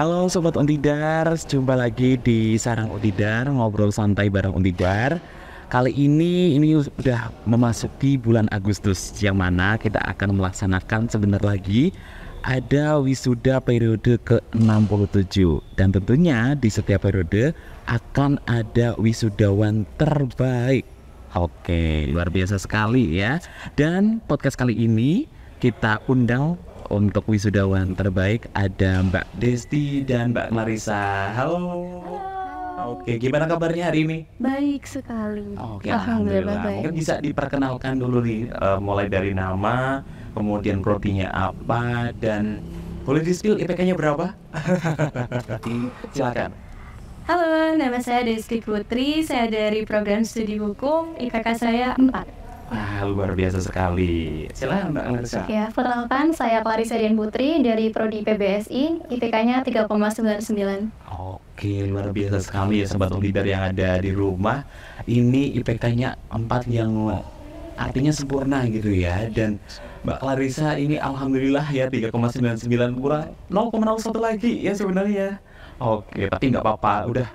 Halo Sobat Untidar, jumpa lagi di Sarang Untidar, ngobrol santai bareng Untidar. Kali ini sudah memasuki bulan Agustus, yang mana kita akan melaksanakan sebentar lagi ada wisuda periode ke-67. Dan tentunya di setiap periode akan ada wisudawan terbaik. Oke, luar biasa sekali ya. Dan podcast kali ini kita undang untuk wisudawan terbaik ada Mbak Desti dan Mbak Clarissa. Halo. Oke, gimana kabarnya hari ini? Baik sekali. Oke, alhamdulillah. Mungkin bisa diperkenalkan dulu nih, mulai dari nama, kemudian prodinya apa, dan boleh di-spill IPK-nya berapa? Silakan. Halo, nama saya Desti Putri. Saya dari program studi hukum. IPK saya 4. Wah, luar biasa sekali. Silakan Mbak Clarissa. Ya, perkenalkan saya Clarissa Dian Putri dari Prodi PBSI, IPK-nya 3,99. Oke, luar biasa sekali ya Sobat Untidar yang ada di rumah. Ini IPK-nya 4 yang artinya sempurna gitu ya. Dan Mbak Clarissa ini alhamdulillah ya 3,99, kurang 0,01 lagi ya sebenarnya. Oke, tapi nggak apa-apa, udah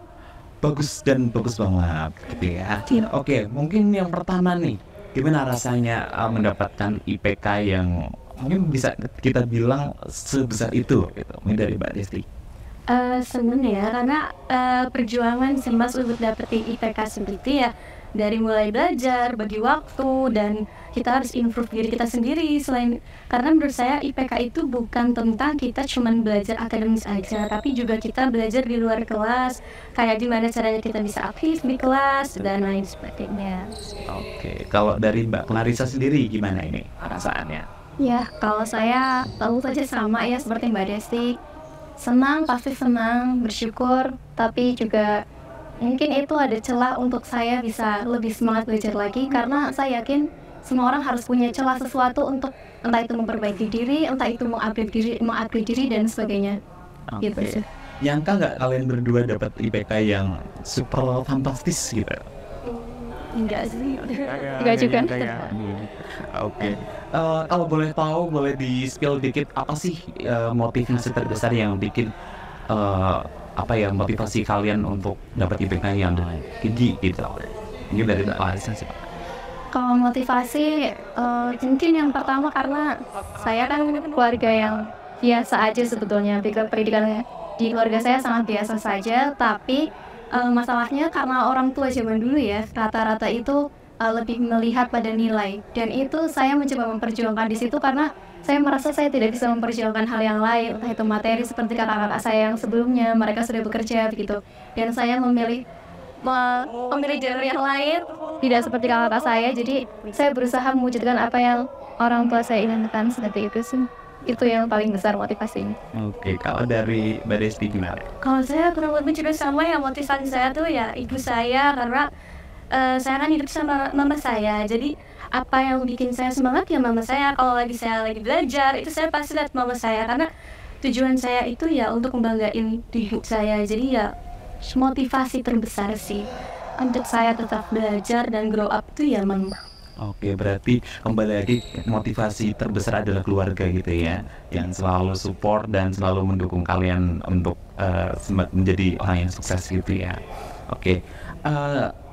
bagus dan bagus banget gitu ya. Oke, mungkin yang pertama nih, gimana rasanya mendapatkan IPK yang mungkin bisa kita bilang sebesar itu gitu, mungkin dari Mbak Desti. Seneng ya, karena perjuangan sih Mas untuk dapetin IPK seperti ya, dari mulai belajar, bagi waktu, dan kita harus improve diri kita sendiri. Karena menurut saya IPK itu bukan tentang kita cuman belajar akademis aja, tapi juga kita belajar di luar kelas, kayak gimana caranya kita bisa aktif di kelas dan lain sebagainya. Oke, kalau dari Mbak Clarissa sendiri gimana ini perasaannya? Ya, kalau saya tentu saja sama ya seperti Mbak Desti. Senang, pasti senang, bersyukur, tapi juga mungkin itu ada celah untuk saya bisa lebih semangat belajar lagi, karena saya yakin semua orang harus punya celah sesuatu untuk entah itu memperbaiki diri, entah itu mengupgrade diri dan sebagainya. Oke. Gitu sih. Nyangka nggak kalian berdua dapat IPK yang super fantastis gitu? Enggak sih. Enggak juga. Oke. Kalau boleh tahu, boleh di-spill dikit apa sih motivasi terbesar yang bikin motivasi kalian untuk dapat IPK yang tinggi gitu? Ini dari Mbak Clarissa sih. Kalau motivasi, mungkin yang pertama karena saya kan keluarga yang biasa aja sebetulnya. Pendidikan di keluarga saya sangat biasa saja, tapi masalahnya karena orang tua zaman dulu ya, rata-rata itu lebih melihat pada nilai. Dan itu saya mencoba memperjuangkan di situ karena saya merasa saya tidak bisa memperjuangkan hal yang lain, entah itu materi seperti kakak-kakak saya yang sebelumnya, mereka sudah bekerja begitu. Dan saya memilih jalur yang lain, tidak seperti kakak-kakak saya, jadi saya berusaha mewujudkan apa yang orang tua saya inginkan, seperti itu sih. Itu yang paling besar motivasinya. Oke, kalau dari Mbak Desti gimana? Kalau saya kurang lebih juga sama ya, motivasi saya tuh ya ibu saya, karena saya kan hidup sama mama saya, jadi apa yang bikin saya semangat ya mama saya. Kalau saya lagi belajar, itu saya pasti lihat mama saya, karena tujuan saya itu ya untuk membanggain diri saya. Jadi ya motivasi terbesar sih untuk saya tetap belajar dan grow up itu ya mama. Oke, berarti kembali lagi motivasi terbesar adalah keluarga gitu ya, yang selalu support dan selalu mendukung kalian untuk menjadi orang yang sukses gitu ya. Oke,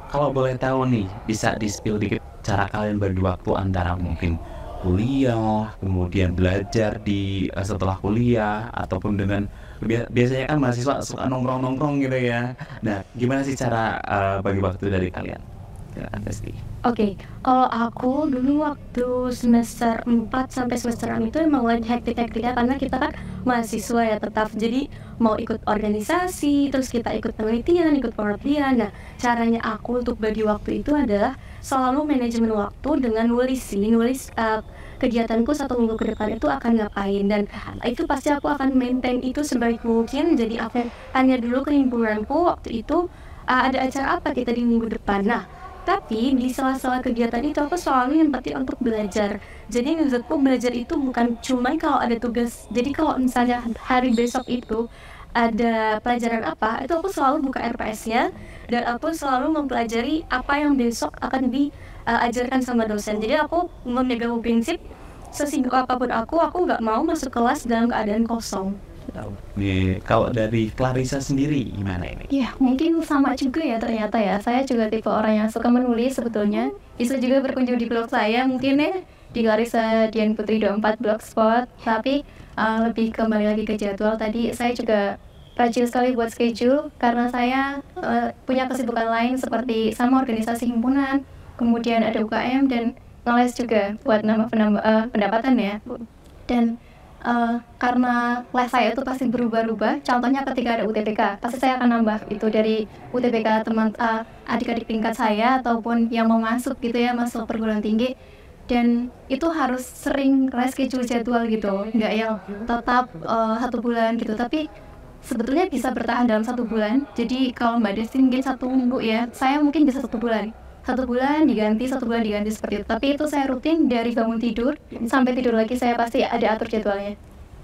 kalau boleh tahu nih, bisa di-spill dikit cara kalian bagi waktu antara mungkin kuliah, kemudian belajar di setelah kuliah, ataupun dengan biasanya kan mahasiswa suka nongkrong-nongkrong gitu ya. Nah, gimana sih cara bagi waktu dari kalian? Silakan Desti. Oke, kalau aku dulu waktu semester 4 sampai semester 6 itu emang lagi hektik-hektiknya, karena kita kan mahasiswa ya tetap, jadi mau ikut organisasi, terus kita ikut penelitian, ikut pengabdian. Nah, caranya aku untuk bagi waktu itu adalah selalu manajemen waktu dengan nulis kegiatanku 1 minggu ke depan itu akan ngapain, dan itu pasti aku akan maintain itu sebaik mungkin. Jadi aku tanya dulu ke himpunanku waktu itu ada acara apa kita di minggu depan. Nah, tapi di sela-sela kegiatan itu aku selalu yang penting untuk belajar. Jadi menurutku belajar itu bukan cuma kalau ada tugas. Jadi kalau misalnya hari besok itu ada pelajaran apa, itu aku selalu buka RPS-nya dan aku selalu mempelajari apa yang besok akan diajarkan sama dosen. Jadi aku memegang prinsip sesibuk apapun aku nggak mau masuk kelas dalam keadaan kosong. Nih, kalau dari Clarissa sendiri gimana ini? Ya, mungkin sama juga ya ternyata ya. Saya juga tipe orang yang suka menulis sebetulnya. Bisa juga berkunjung di blog saya mungkin ya, di Clarissa Dian Putri 24 Blogspot. Tapi lebih kembali lagi ke jadwal tadi, saya juga rajin sekali buat schedule karena saya punya kesibukan lain seperti sama organisasi himpunan, kemudian ada UKM dan ngeles juga buat nambah pendapatan ya. Dan karena les saya itu pasti berubah-ubah. Contohnya ketika ada UTBK, pasti saya akan nambah itu dari UTBK teman adik-adik tingkat saya ataupun yang mau masuk gitu ya, masuk perguruan tinggi. Dan itu harus sering reschedule jadwal gitu, nggak yang tetap 1 bulan gitu. Tapi sebetulnya bisa bertahan dalam 1 bulan. Jadi kalau Mbak Desti mungkin 1 minggu ya, saya mungkin bisa 1 bulan. 1 bulan diganti, 1 bulan diganti seperti itu. Tapi itu saya rutin dari bangun tidur sampai tidur lagi, saya pasti ada atur jadwalnya.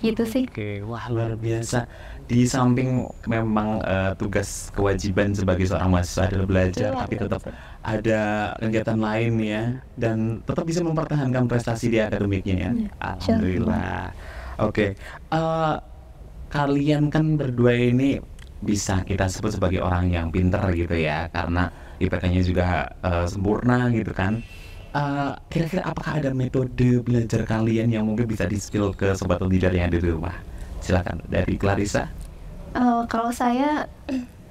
Gitu sih. Oke, wah luar biasa. Di samping memang tugas kewajiban sebagai seorang mahasiswa adalah belajar, tapi tetap ada kegiatan lain ya, dan tetap bisa mempertahankan prestasi di akademiknya ya. Alhamdulillah. Oke, kalian kan berdua ini bisa kita sebut sebagai orang yang pinter gitu ya, karena IPK-nya juga sempurna gitu kan. Kira-kira apakah ada metode belajar kalian yang mungkin bisa di-spill ke sobat leader yang ada di rumah? Silakan dari Clarissa. Kalau saya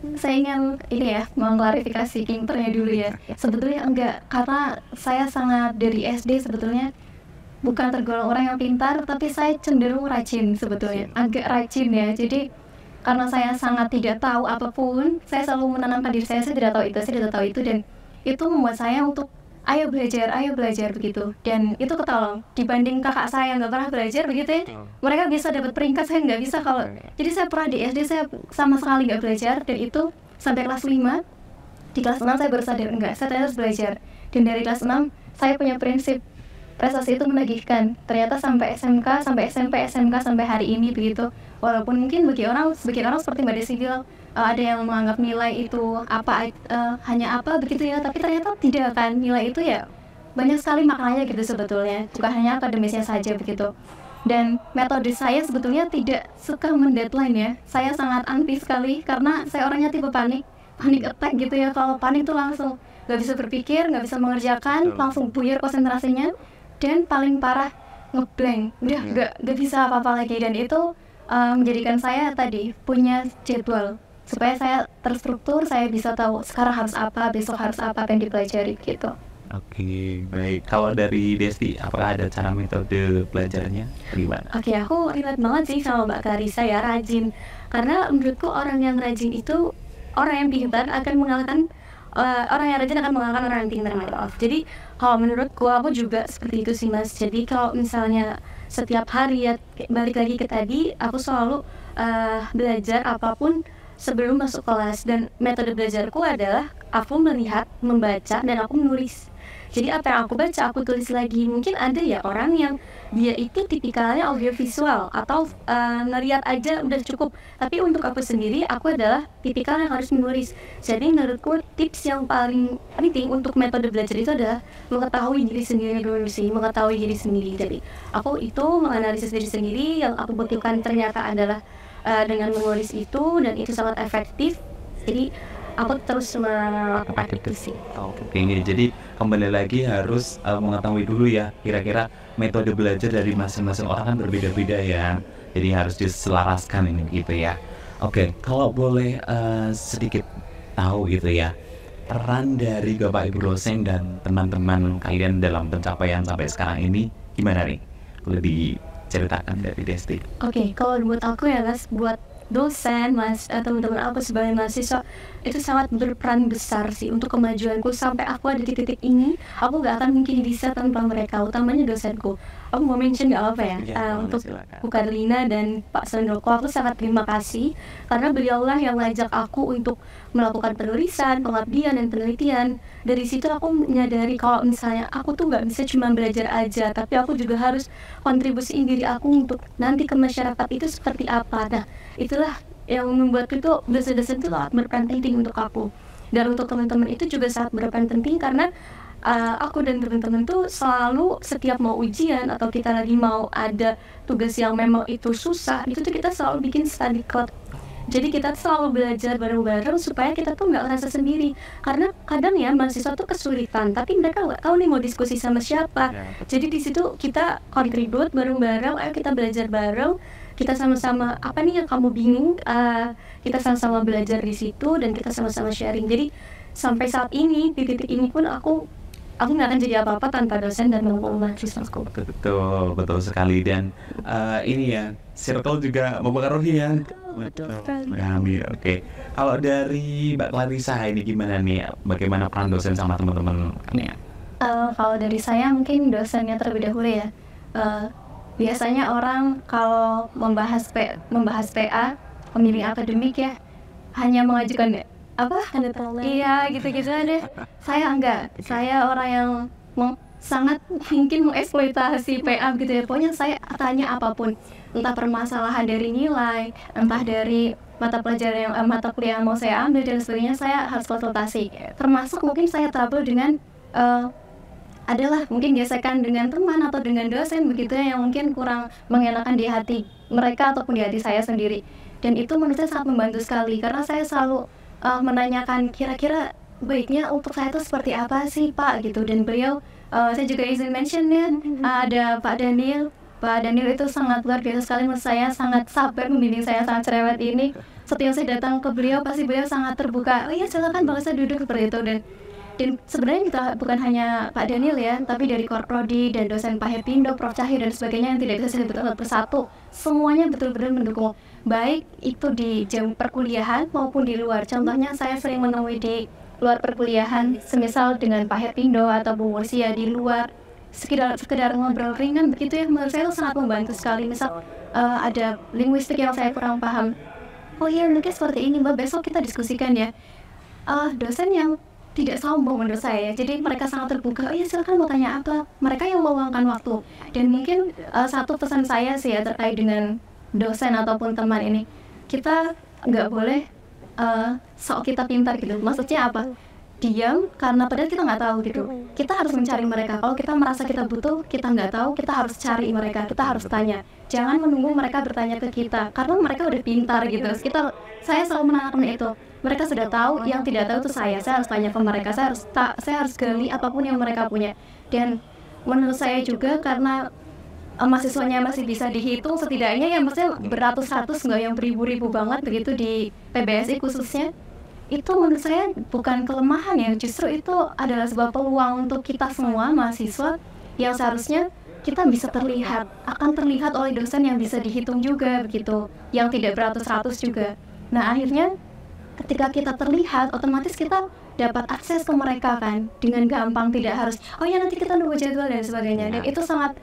ingin ini ya, mengklarifikasi pinternya dulu ya. Sebetulnya enggak, karena saya sangat dari SD sebetulnya bukan tergolong orang yang pintar, tapi saya cenderung rajin sebetulnya, agak rajin ya. Jadi karena saya sangat tidak tahu apapun, saya selalu menanamkan diri saya tidak tahu itu, saya tidak tahu itu, dan itu membuat saya untuk ayo belajar begitu. Dan itu ketolong dibanding kakak saya yang nggak pernah belajar begitu ya, mereka bisa dapat peringkat, saya nggak bisa. Kalau jadi saya pernah di SD saya sama sekali nggak belajar, dan itu sampai kelas 5. Di kelas 6 saya baru sadar enggak, saya harus belajar. Dan dari kelas 6 saya punya prinsip prestasi itu menagihkan. Ternyata sampai SMK, sampai SMP, SMK, sampai hari ini begitu. Walaupun mungkin bagi orang seperti Mbak Desi bilang, ada yang menganggap nilai itu hanya apa begitu ya, tapi ternyata tidak kan. Nilai itu ya banyak sekali maknanya gitu sebetulnya, bukan hanya akademisnya saja begitu. Dan metode saya sebetulnya tidak suka mendeadline ya. Saya sangat anti sekali karena saya orangnya tipe panik attack gitu ya. Kalau panik tuh langsung nggak bisa berpikir, nggak bisa mengerjakan, langsung buyar konsentrasinya, dan paling parah ngeblank, udah nggak bisa apa-apa lagi. Dan itu menjadikan saya tadi punya jadwal supaya saya terstruktur, saya bisa tahu sekarang harus apa, besok harus apa yang dipelajari gitu. Oke, baik. Kalau dari Desti, apakah ada cara metode belajarnya? Gimana? Oke, aku relate banget sih sama Mbak Clarissa ya, rajin. Karena menurutku orang yang rajin itu, orang yang pintar akan mengalahkan orang yang rajin akan mengalahkan orang yang pintar, maaf. Jadi kalau menurutku, aku juga seperti itu sih Mas. Jadi kalau misalnya setiap hari ya, balik lagi ke tadi, aku selalu belajar apapun sebelum masuk kelas. Dan metode belajarku adalah aku melihat, membaca, dan aku menulis. Jadi apa yang aku baca, aku tulis lagi. Mungkin ada ya orang yang dia itu tipikalnya audiovisual atau ngeliat aja udah cukup. Tapi untuk aku sendiri, aku adalah tipikal yang harus menulis. Jadi menurutku tips yang paling penting untuk metode belajar itu adalah mengetahui diri sendiri dulu sih, mengetahui diri sendiri. Jadi aku itu menganalisis diri sendiri, yang aku buktikan ternyata adalah dengan menulis itu, dan itu sangat efektif. Jadi aku terus melakukan itu sih. Oke, jadi kembali lagi harus mengetahui dulu ya, kira-kira metode belajar dari masing-masing orang kan berbeda-beda ya. Jadi harus diselaraskan ini gitu ya. Oke, kalau boleh sedikit tahu gitu ya, peran dari Bapak Ibu dosen dan teman-teman kalian dalam pencapaian sampai sekarang ini gimana nih? Boleh diceritakan dari Desti. Oke, kalau buat aku ya Mas, buat dosen, Mas, teman-teman aku sebagai mahasiswa, itu sangat berperan besar sih untuk kemajuanku. Sampai aku ada di titik ini, aku gak akan mungkin bisa tanpa mereka, utamanya dosenku. Aku mau mention gak apa ya, untuk Bu Karlina dan Pak Sandoko, aku sangat terima kasih karena beliaulah yang ngajak aku untuk melakukan penulisan, pengabdian, dan penelitian. Dari situ aku menyadari kalau misalnya aku tuh gak bisa cuma belajar aja, tapi aku juga harus kontribusiin diri aku untuk nanti ke masyarakat itu seperti apa. Nah, itulah yang membuat itu dosen-dosen itu sangat berperan penting untuk aku. Dan untuk teman-teman itu juga sangat berperan penting karena aku dan teman-teman tuh selalu setiap mau ujian atau kita lagi mau ada tugas yang memang itu susah, itu tuh kita selalu bikin study club. Jadi kita selalu belajar bareng-bareng supaya kita tuh nggak ngerasa sendiri. Karena kadang ya mahasiswa tuh kesulitan, tapi mereka nggak tahu nih mau diskusi sama siapa. Jadi di situ kita contribute bareng-bareng, ayo kita belajar bareng. Kita sama-sama apa nih yang kamu bingung, kita sama-sama belajar di situ dan kita sama-sama sharing. Jadi sampai saat ini di titik ini pun aku nggak akan jadi apa-apa tanpa dosen dan mahasiswaku. Betul sekali. Dan ini ya, circle juga mempengaruhi ya. Betul sekali. Oke. Kalau dari Mbak Clarissa ini gimana nih? Bagaimana peran dosen sama teman-teman ya? Kalau dari saya mungkin dosennya terlebih dahulu ya. Biasanya orang kalau membahas PA, pembimbing akademik ya, hanya mengajukan iya gitu-gitu deh. Saya enggak, saya orang yang sangat mungkin mengeksploitasi PA gitu ya. Pokoknya saya tanya apapun, entah permasalahan dari nilai, entah dari mata kuliah yang mau saya ambil dan sebagainya, saya harus konsultasi. Termasuk mungkin saya trouble dengan adalah mungkin gesekan dengan teman atau dengan dosen begitu ya, yang mungkin kurang mengenakan di hati mereka ataupun di hati saya sendiri. Dan itu menurut saya sangat membantu sekali, karena saya selalu menanyakan kira-kira baiknya untuk saya itu seperti apa sih Pak gitu. Dan beliau, saya juga izin mention ya, ada Pak Daniel itu sangat luar biasa sekali menurut saya, sangat sabar membimbing saya, sangat cerewet ini. Setiap saya datang ke beliau pasti beliau sangat terbuka, oh iya silakan Bang, saya duduk seperti itu. Dan sebenarnya kita bukan hanya Pak Daniel ya, tapi dari Korprodi dan dosen Pak Hepindo, Prof Cahyo dan sebagainya yang tidak bisa saya sebutkan persatu, semuanya betul-betul mendukung, baik itu di jam perkuliahan maupun di luar. Contohnya saya sering menemui di luar perkuliahan, semisal dengan Pak Hepindo atau Bu Mursia di luar, sekedar ngobrol ringan begitu ya, menurut saya itu sangat membantu sekali. Misal ada linguistik yang saya kurang paham, oh iya mungkin seperti ini Mbak, besok kita diskusikan ya. Dosen yang tidak sombong menurut saya, jadi mereka sangat terbuka, oh iya silakan mau tanya apa, mereka yang meluangkan waktu. Dan mungkin satu pesan saya sih ya terkait dengan dosen ataupun teman ini, kita nggak boleh sok kita pintar gitu. Maksudnya apa? Diam karena padahal kita nggak tahu gitu. Kita harus mencari mereka. Kalau kita merasa kita butuh, kita nggak tahu, kita harus cari mereka, kita harus tanya. Jangan menunggu mereka bertanya ke kita, karena mereka udah pintar gitu. Saya selalu menanamkan itu. Mereka sudah tahu, yang tidak tahu itu saya harus tanya ke mereka, saya harus gali apapun yang mereka punya. Dan menurut saya juga karena mahasiswanya masih bisa dihitung setidaknya ya, maksudnya beratus-ratus, nggak yang beribu-ribu banget begitu di PBSI khususnya, itu menurut saya bukan kelemahan ya, justru itu adalah sebuah peluang untuk kita semua mahasiswa yang seharusnya kita bisa akan terlihat oleh dosen yang bisa dihitung juga begitu, yang tidak beratus-ratus juga. Nah akhirnya ketika kita terlihat, otomatis kita dapat akses ke mereka kan dengan gampang, tidak harus oh ya nanti kita nunggu jadwal dan sebagainya. Dan itu sangat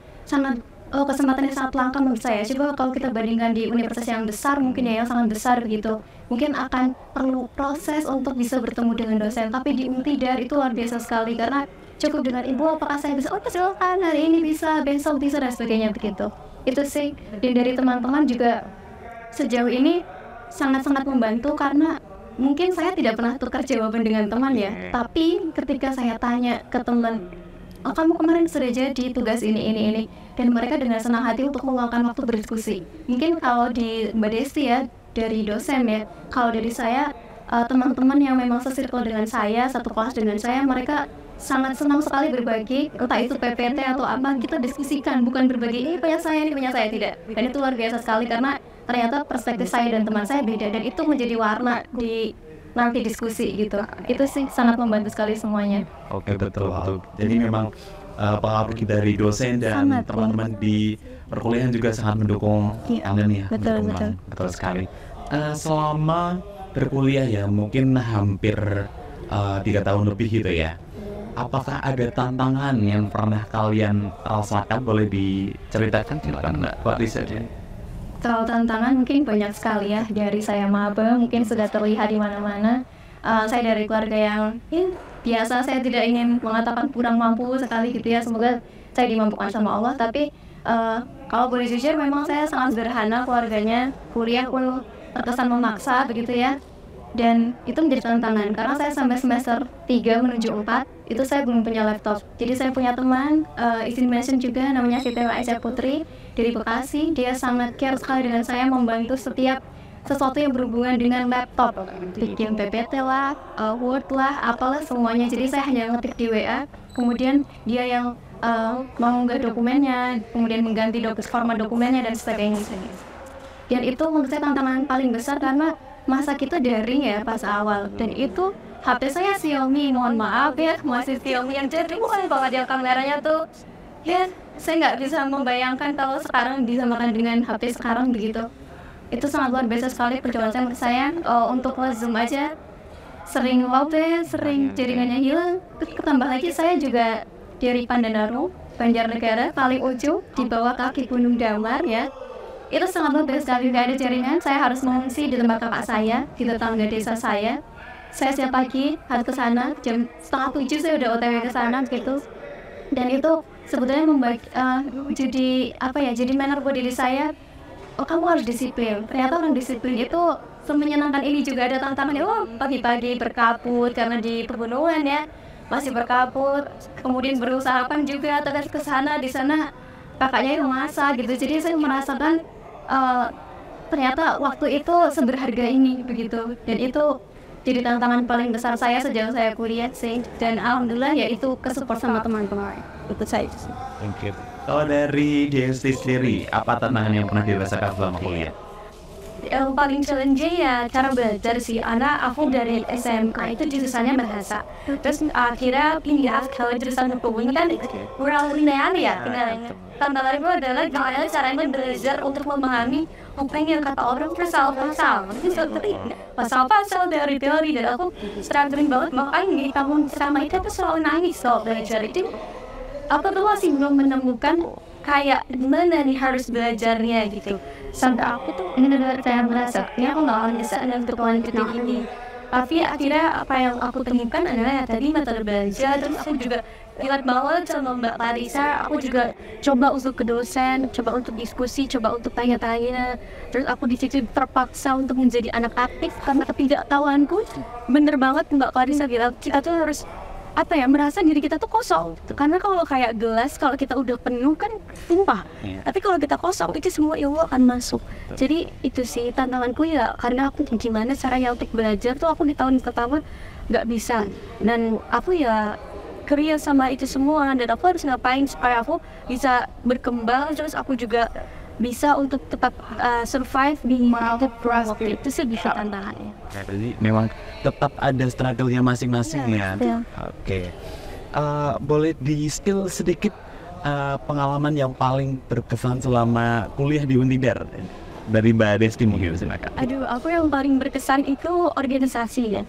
kesempatan yang sangat langka menurut saya. Coba kalau kita bandingkan di universitas yang besar, mungkin ya yang sangat besar begitu, mungkin akan perlu proses untuk bisa bertemu dengan dosen. Tapi di Untidar itu luar biasa sekali, karena cukup dengan ibu apakah saya bisa, oh silakan hari ini bisa, besok bisa dan sebagainya begitu. Itu sih. Dan dari teman-teman juga sejauh ini sangat-sangat membantu, karena mungkin saya tidak pernah tukar jawaban dengan teman ya, tapi ketika saya tanya ke teman, oh, kamu kemarin sudah jadi tugas ini, dan mereka dengan senang hati untuk meluangkan waktu berdiskusi. Mungkin kalau di Mbak Desti ya, dari dosen ya, kalau dari saya, teman-teman yang memang sesirkel dengan saya, satu kelas dengan saya, mereka sangat senang sekali berbagi, entah itu PPT atau apa, kita diskusikan, bukan berbagi, ini punya saya, tidak. Dan itu luar biasa sekali, karena ternyata perspektif saya dan teman saya beda, dan itu menjadi warna di nanti diskusi gitu. Itu sih sangat membantu sekali semuanya. Oke, betul. Jadi memang pengaruh dari dosen dan teman-teman di perkuliahan juga sangat mendukung kalian ya. Betul sekali. Selama berkuliah ya, mungkin hampir 3 tahun lebih gitu ya, apakah ada tantangan yang pernah kalian rasakan? Boleh diceritakan silakan Mbak Lisa. Kalau tantangan mungkin banyak sekali ya, dari saya maba mungkin sudah terlihat di mana-mana. Saya dari keluarga yang biasa, saya tidak ingin mengatakan kurang mampu sekali gitu ya, semoga saya dimampukan sama Allah. Tapi kalau boleh jujur, memang saya sangat sederhana keluarganya, kuliah pun terkesan memaksa begitu ya. dan itu menjadi tantangan karena saya sampai semester 3 menuju 4 itu saya belum punya laptop. Jadi saya punya teman, izin mention juga, namanya Siti Aisyah Putri dari Bekasi. Dia sangat care sekali dengan saya, membantu setiap sesuatu yang berhubungan dengan laptop, bikin PPT lah, Word lah, apalah semuanya. Jadi saya hanya ngetik di WA, kemudian dia yang mengunggah dokumennya, kemudian mengganti format dokumennya dan sebagainya. Dan itu menurut saya tantangan paling besar karena masa kita daring ya pas awal, dan itu HP saya Xiaomi, mohon maaf ya, masih Xiaomi yang jadi bukan banget, yang kameranya tuh ya saya nggak bisa membayangkan kalau sekarang disamakan dengan HP sekarang begitu. Itu sangat luar biasa sekali perjuangan saya menurut saya. Untuk Zoom aja sering lobe, sering jaringannya hilang. Ketambah lagi saya juga dari Pandandaru, Banjarnegara, paling ujung di bawah kaki Gunung Damar ya. Itu sangat luar biasa sekali, nggak ada jaringan. Saya harus mengungsi di tempat kakak saya, di tetangga desa saya. Saya setiap pagi harus ke sana, jam 6:30 saya udah OTW ke sana gitu. Dan itu sebetulnya jadi apa ya? Jadi manner buat diri saya. Oh, kamu harus disiplin. Ternyata orang disiplin itu semenyenangkan ini, juga ada tantangannya. Oh, pagi-pagi berkabut karena di pegunungan ya, masih berkabut. Kemudian berusaha juga, terus ke sana, di sana kakaknya yang masak gitu. Jadi saya merasakan ternyata waktu itu seberharga ini begitu. Dan itu jadi tantangan paling besar saya sejak saya kuliah sih. Dan alhamdulillah ya itu kesupport sama teman-teman. Itu saya sih. Oke. Kalau dari DST sendiri, apa tantangan yang pernah dirasakan selama kuliah? Yang paling challenging ya cara belajar sih. Anak aku dari SMK itu jurusannya bahasa. Terus akhirnya pindah ke jurusan hukum kan kurang linear ya. Tantangan itu adalah gimana caranya belajar untuk memahami hukum yang kata orang pasal-pasal. Seperti pasal-pasal dari teori, dan aku struggling banget. Makanya di tahun pertama itu aku selalu nangis soal belajar itu. Aku tuh masih belum menemukan kayak gimana nih harus belajarnya gitu. Sampai aku tuh benar-benar saya merasa ya aku nggak bisa untuk lanjutin ini. Tapi akhirnya apa yang aku temukan adalah ya tadi metode belajar. Terus aku juga ingat banget sama Mbak Parisa, aku juga coba untuk ke dosen, coba untuk diskusi, coba untuk tanya-tanya. Terus aku di situ terpaksa untuk menjadi anak aktif karena ketidaktahuanku. Bener banget Mbak Parisa bilang kita tuh harus merasa diri kita tuh kosong. Karena kalau kayak gelas, kalau kita udah penuh kan tumpah. Tapi kalau kita kosong, itu semua ilmu akan masuk. Jadi itu sih tantanganku ya, karena aku gimana caranya untuk belajar tuh aku di tahun pertama nggak bisa. Dan aku ya kerja sama itu semua, dan aku harus ngapain supaya aku bisa berkembang, terus aku juga bisa untuk tetap survive di waktu itu sih bisa tantangannya. Jadi memang tetap ada struggle-nya masing-masing ya. Oke. Boleh di-spill sedikit pengalaman yang paling berkesan selama kuliah di Unidar dari Mbak Desti mungkin, silakan. Aduh, aku yang paling berkesan itu organisasi ya.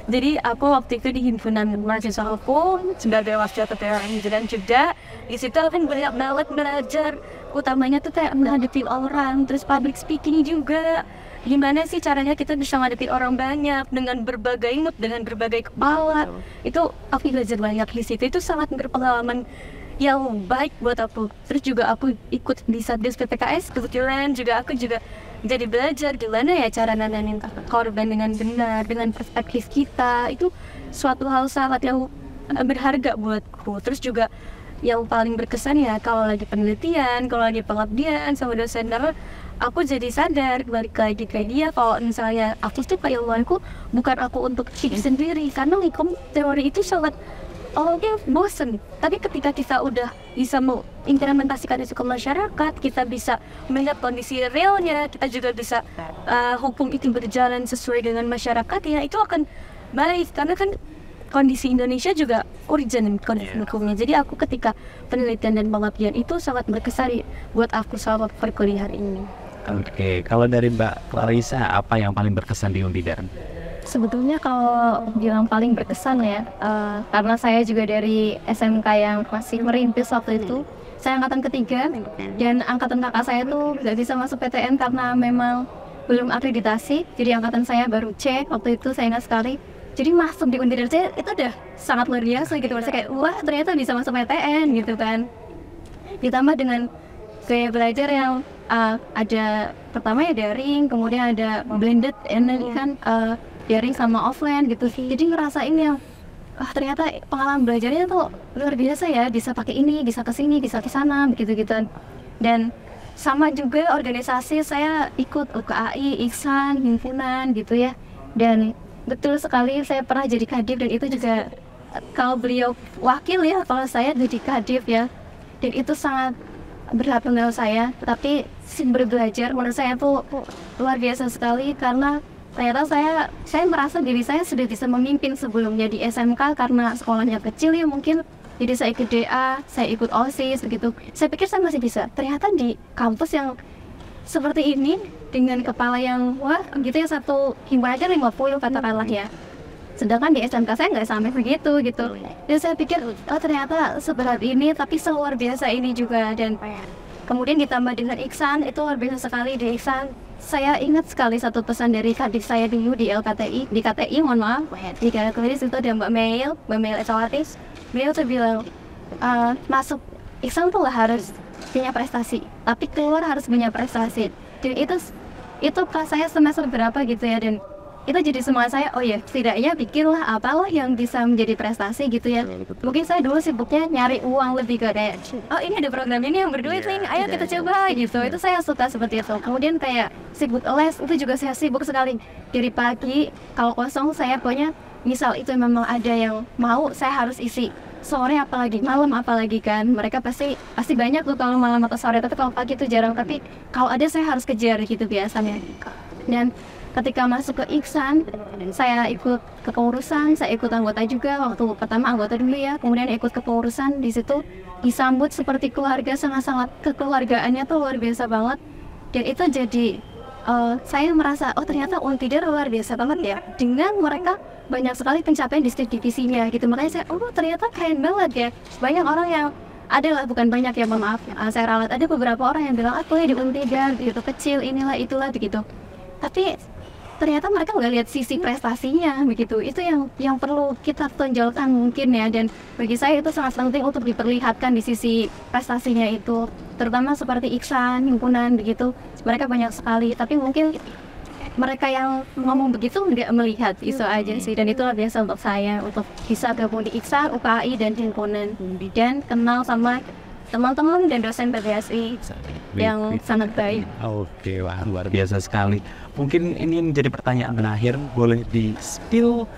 Jadi aku waktu itu di himpunan mahasiswa hukum sebagai wakil ketua himpunan juga. Di situ aku banyak banget belajar, utamanya tuh kayak menghadapi orang, terus public speaking juga. Gimana sih caranya kita bisa menghadapi orang banyak dengan berbagai mood, dengan berbagai kepala. Itu aku belajar banyak di situ. Itu sangat berpengalaman yang baik buat aku. Terus juga aku ikut di Satgas PPKS, kebetulan juga aku juga jadi belajar gimana ya cara nanganin korban dengan benar, dengan perspektif kita. Itu suatu hal sangat yang berharga buatku. Terus juga yang paling berkesan ya kalau lagi penelitian, kalau lagi pengabdian sama dosen, karena aku jadi sadar balik lagi kayak dia kalau misalnya aku tuh keilmuanku bukan aku untuk hidup sendiri, karena hukum teori itu sangat bosen. Tapi ketika kita udah bisa mengimplementasikan itu ke masyarakat, kita bisa melihat kondisi realnya, kita juga bisa hukum itu berjalan sesuai dengan masyarakat, ya itu akan baik. Karena kan kondisi Indonesia juga urgent kondisi hukumnya. Jadi aku ketika penelitian dan pengabdian itu sangat berkesan buat aku selama perkuliahan ini. Oke, kalau dari Mbak Clarissa, apa yang paling berkesan di Unidar? Sebetulnya kalau bilang paling berkesan ya, karena saya juga dari SMK yang masih merintis waktu itu. Saya angkatan ketiga, dan angkatan kakak saya tuh gak bisa masuk PTN karena memang belum akreditasi. Jadi angkatan saya baru C, waktu itu saya ingat sekali. Jadi masuk di Unidar C itu udah sangat luar biasa gitu. Saya kayak, wah ternyata bisa masuk PTN gitu kan. Ditambah dengan gaya belajar yang ada pertama ya daring, kemudian ada blended, kan daring sama offline gitu. Jadi ngerasain yang ternyata pengalaman belajarnya tuh luar biasa ya, bisa pakai ini, bisa kesini, bisa kesana, begitu-gitu. Dan sama juga organisasi, saya ikut UKAI, Iksan, himpunan gitu ya. Dan betul sekali saya pernah jadi kadif, dan itu juga kalau beliau wakil ya, kalau saya jadi kadif ya. Dan itu sangat berat menurut saya, tapi belajar menurut saya tuh luar biasa sekali, karena ternyata saya merasa diri saya sudah bisa memimpin sebelumnya di SMK karena sekolahnya kecil ya mungkin, jadi saya ikut DA, saya ikut OSIS begitu. Saya pikir saya masih bisa, ternyata di kampus yang seperti ini dengan kepala yang wah gitu ya, satu himpunan aja 50 katakanlah ya, sedangkan di SMK saya nggak sampai begitu gitu. Dan saya pikir ternyata seberat ini, tapi seluar biasa ini juga. Dan kemudian ditambah dengan Iksan, itu luar biasa sekali. Di Iksan saya ingat sekali satu pesan dari kadif saya dulu di LKTI, di KTI mohon maaf, di Kalkulis itu ada Mbak Mail Ecawatis. Beliau tuh bilang masuk Iksan tuh nggak harus punya prestasi, tapi keluar harus punya prestasi. Dan itu pas saya semester berapa gitu ya, dan itu jadi semua saya, oh ya setidaknya pikirlah apalah yang bisa menjadi prestasi gitu ya. Mungkin saya dulu sibuknya nyari uang lebih ke kayak, oh ini ada program ini yang berduit nih, ayo kita coba gitu. Itu saya suka seperti itu. Kemudian kayak sibuk les, itu juga saya sibuk sekali. Dari pagi kalau kosong saya pokoknya, misal itu memang ada yang mau, saya harus isi. Sore apalagi, malam apalagi kan, mereka pasti banyak tuh kalau malam atau sore, tapi kalau pagi itu jarang. Tapi kalau ada saya harus kejar gitu biasanya. Dan ketika masuk ke Iksan, saya ikut kepengurusan, saya ikut anggota juga. Waktu pertama anggota dulu ya, kemudian ikut kepengurusan. Di situ disambut seperti keluarga, sangat-sangat kekeluargaannya tuh luar biasa banget. Dan itu jadi saya merasa, oh ternyata Untidar luar biasa banget ya, dengan mereka banyak sekali pencapaian di setiap divisinya gitu. Makanya saya, oh ternyata keren banget ya. Banyak orang yang adalah, bukan banyak ya, maaf, saya ralat, ada beberapa orang yang bilang, aku ya di Untidar gitu, kecil inilah itulah begitu. Tapi ternyata mereka nggak lihat sisi prestasinya begitu. Itu yang perlu kita tonjolkan mungkin ya. Dan bagi saya itu sangat penting untuk diperlihatkan di sisi prestasinya itu, terutama seperti Iksan, himpunan begitu. Mereka banyak sekali, tapi mungkin mereka yang ngomong begitu nggak melihat, itu aja sih. Dan itulah biasa untuk saya, untuk bisa gabung di Iksan, UKAI, dan himpunan, dan kenal sama teman-teman dan dosen PBSI yang sangat baik. Oke, wah luar biasa sekali. Mungkin ini menjadi pertanyaan terakhir, boleh di-spill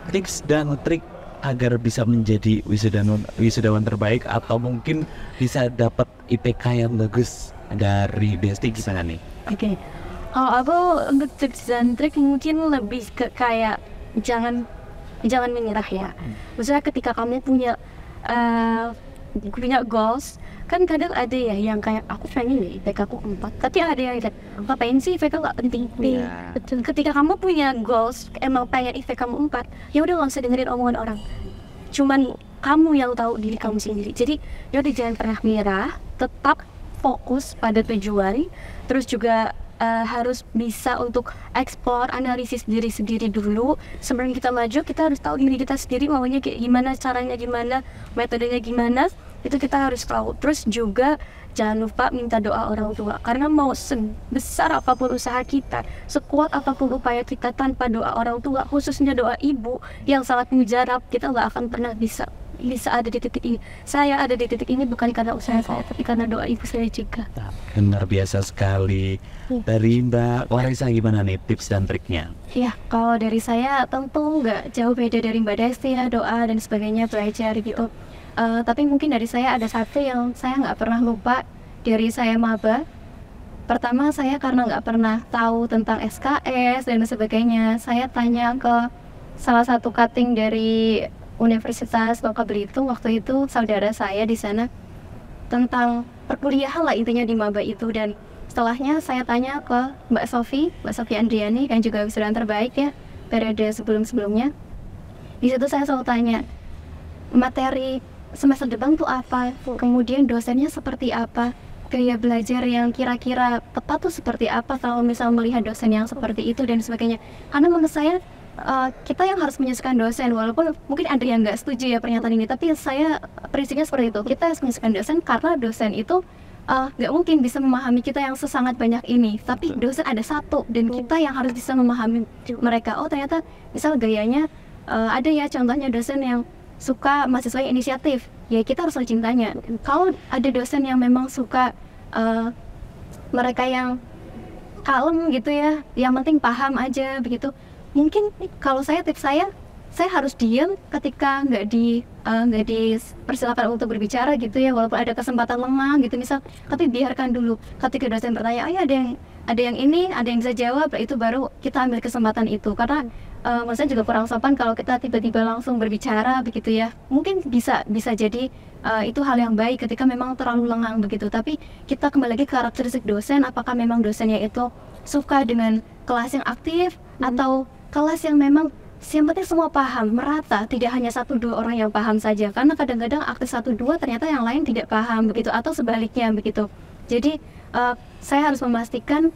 tips dan trik agar bisa menjadi wisudawan terbaik, atau mungkin bisa dapat IPK yang bagus dari Desti, gimana nih? Oke. Kalau aku untuk tips dan trik mungkin lebih ke kayak jangan menyerah ya. Maksudnya ketika kamu punya goals, kan kadang ada ya yang kayak aku pengen nih IPK aku 4, tapi ada yang kayak ngapain sih IPK gak penting. Betul. Ketika kamu punya goals, emang pengen IPK kamu 4, ya udah nggak usah dengerin omongan orang. Cuman kamu yang tahu diri kamu sendiri. Jadi yaudah jangan pernah menyerah, tetap fokus pada tujuan. Terus juga harus bisa untuk explore, analisis diri sendiri dulu. Sebelum kita maju, kita harus tahu diri kita sendiri maunya kayak gimana, caranya gimana, metodenya gimana. Itu kita harus tahu. Terus juga jangan lupa minta doa orang tua, karena mau sebesar apapun usaha kita, sekuat apapun upaya kita, tanpa doa orang tua, khususnya doa ibu yang sangat mujarab, kita nggak akan pernah bisa ada di titik ini. Saya ada di titik ini bukan karena usaha saya, tapi karena doa ibu saya juga. Benar biasa sekali. Dari Mbak Clarissa gimana nih tips dan triknya? Ya, kalau dari saya tentu nggak jauh beda dari Mbak Desti ya, doa dan sebagainya, belajar gitu. Tapi mungkin dari saya ada satu yang saya nggak pernah lupa dari saya maba. Pertama, saya karena nggak pernah tahu tentang SKS dan sebagainya, saya tanya ke salah satu cutting dari Universitas Bangka Belitung, waktu itu saudara saya di sana, tentang perkuliahan lah intinya di maba itu. Dan setelahnya saya tanya ke Mbak Sofi Andriani, kan juga wisudawan terbaik ya periode sebelum-sebelumnya. Di situ saya selalu tanya, materi semester depan tuh apa, kemudian dosennya seperti apa, gaya belajar yang kira-kira tepat tuh seperti apa kalau misal melihat dosen yang seperti itu dan sebagainya. Karena menurut saya kita yang harus menyesuaikan dosen, walaupun mungkin ada yang nggak setuju ya pernyataan ini, tapi saya prinsipnya seperti itu. Kita harus menyesuaikan dosen karena dosen itu nggak mungkin bisa memahami kita yang sesangat banyak ini, tapi dosen ada satu dan kita yang harus bisa memahami mereka. Oh ternyata misal gayanya ada ya, contohnya dosen yang suka mahasiswa yang inisiatif, ya kita harus mencintainya. Kalau ada dosen yang memang suka mereka yang kalem gitu ya, yang penting paham aja begitu, mungkin kalau tips saya harus diam ketika nggak dipersilakan untuk berbicara gitu ya, walaupun ada kesempatan lengah gitu misal, tapi biarkan dulu ketika dosen bertanya, ya ada yang ini, ada yang bisa jawab, itu baru kita ambil kesempatan itu. Karena maksudnya juga kurang sopan kalau kita tiba-tiba langsung berbicara begitu ya. Mungkin bisa jadi itu hal yang baik ketika memang terlalu lengang begitu, tapi kita kembali lagi ke karakteristik dosen, apakah memang dosennya itu suka dengan kelas yang aktif atau kelas yang memang yang penting semua paham, merata, tidak hanya 1-2 orang yang paham saja. Karena kadang-kadang aktif 1-2 ternyata yang lain tidak paham begitu, atau sebaliknya begitu. Jadi saya harus memastikan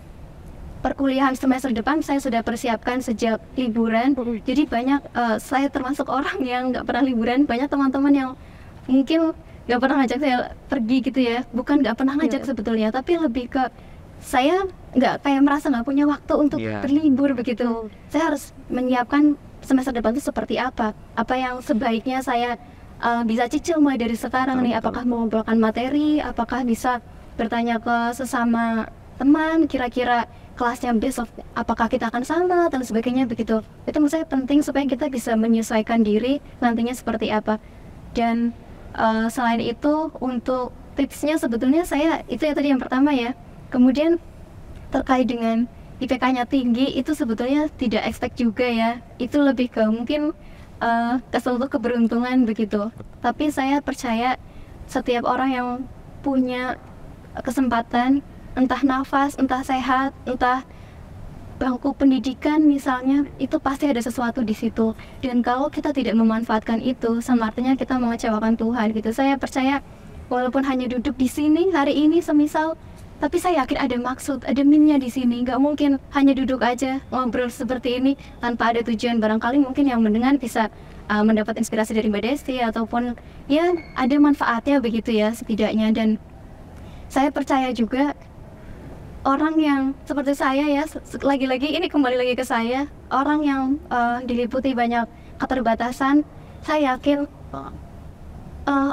perkuliahan semester depan saya sudah persiapkan sejak liburan. Jadi banyak saya termasuk orang yang nggak pernah liburan. Banyak teman-teman yang mungkin nggak pernah ngajak saya pergi gitu ya. Bukan nggak pernah ngajak sebetulnya, tapi lebih ke saya nggak kayak merasa nggak punya waktu untuk berlibur begitu. Saya harus menyiapkan semester depan itu seperti apa yang sebaiknya saya bisa cicil mulai dari sekarang nih. Apakah mengumpulkan materi, apakah bisa bertanya ke sesama teman, kira-kira kelasnya besok apakah kita akan sama dan sebagainya begitu. Itu menurut saya penting supaya kita bisa menyesuaikan diri nantinya seperti apa. Dan selain itu untuk tipsnya sebetulnya saya itu ya tadi yang pertama ya. Kemudian terkait dengan IPK-nya tinggi itu sebetulnya tidak expect juga ya. Itu lebih ke mungkin kesuatu keberuntungan begitu. Tapi saya percaya setiap orang yang punya kesempatan, entah nafas, entah sehat, entah bangku pendidikan misalnya, itu pasti ada sesuatu di situ. Dan kalau kita tidak memanfaatkan itu, sama artinya kita mengecewakan Tuhan gitu. Saya percaya walaupun hanya duduk di sini hari ini semisal, tapi saya yakin ada maksud, ada minnya di sini. Nggak mungkin hanya duduk aja ngobrol seperti ini tanpa ada tujuan. Barangkali mungkin yang mendengar bisa mendapat inspirasi dari Mbak Desti, ataupun ya ada manfaatnya begitu ya setidaknya. Dan saya percaya juga orang yang seperti saya ya, lagi-lagi ini kembali lagi ke saya, orang yang diliputi banyak keterbatasan, saya yakin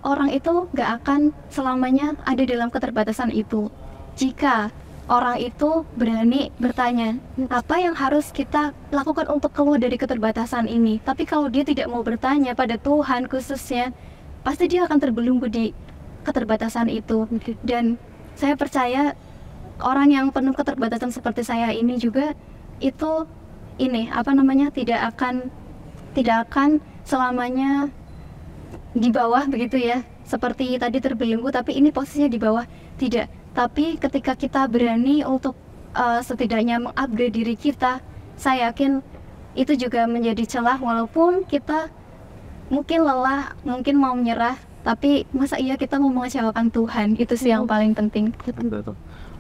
orang itu nggak akan selamanya ada dalam keterbatasan itu. Jika orang itu berani bertanya, apa yang harus kita lakukan untuk keluar dari keterbatasan ini? Tapi kalau dia tidak mau bertanya pada Tuhan khususnya, pasti dia akan terbelenggu di keterbatasan itu. Dan saya percaya orang yang penuh keterbatasan seperti saya ini juga itu tidak akan selamanya di bawah begitu ya. Seperti tadi terbelenggu, tapi ini posisinya di bawah, tidak. Tapi ketika kita berani untuk setidaknya mengupgrade diri kita, saya yakin itu juga menjadi celah. Walaupun kita mungkin lelah, mungkin mau menyerah, tapi masa iya kita mau mengecewakan Tuhan? Itu sih yang paling penting.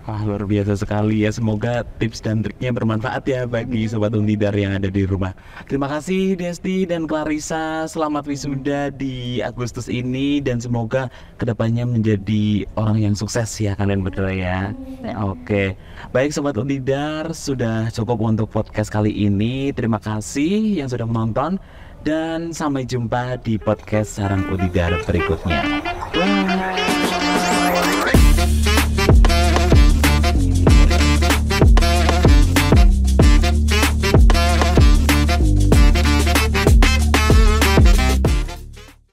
Wah, luar biasa sekali ya. Semoga tips dan triknya bermanfaat ya bagi Sobat Undidar yang ada di rumah. Terima kasih Desti dan Clarissa. Selamat wisuda di Agustus ini, dan semoga kedepannya menjadi orang yang sukses ya kalian berdua ya. Oke. Baik Sobat Undidar, sudah cukup untuk podcast kali ini. Terima kasih yang sudah menonton, dan sampai jumpa di podcast Sarang Undidar berikutnya.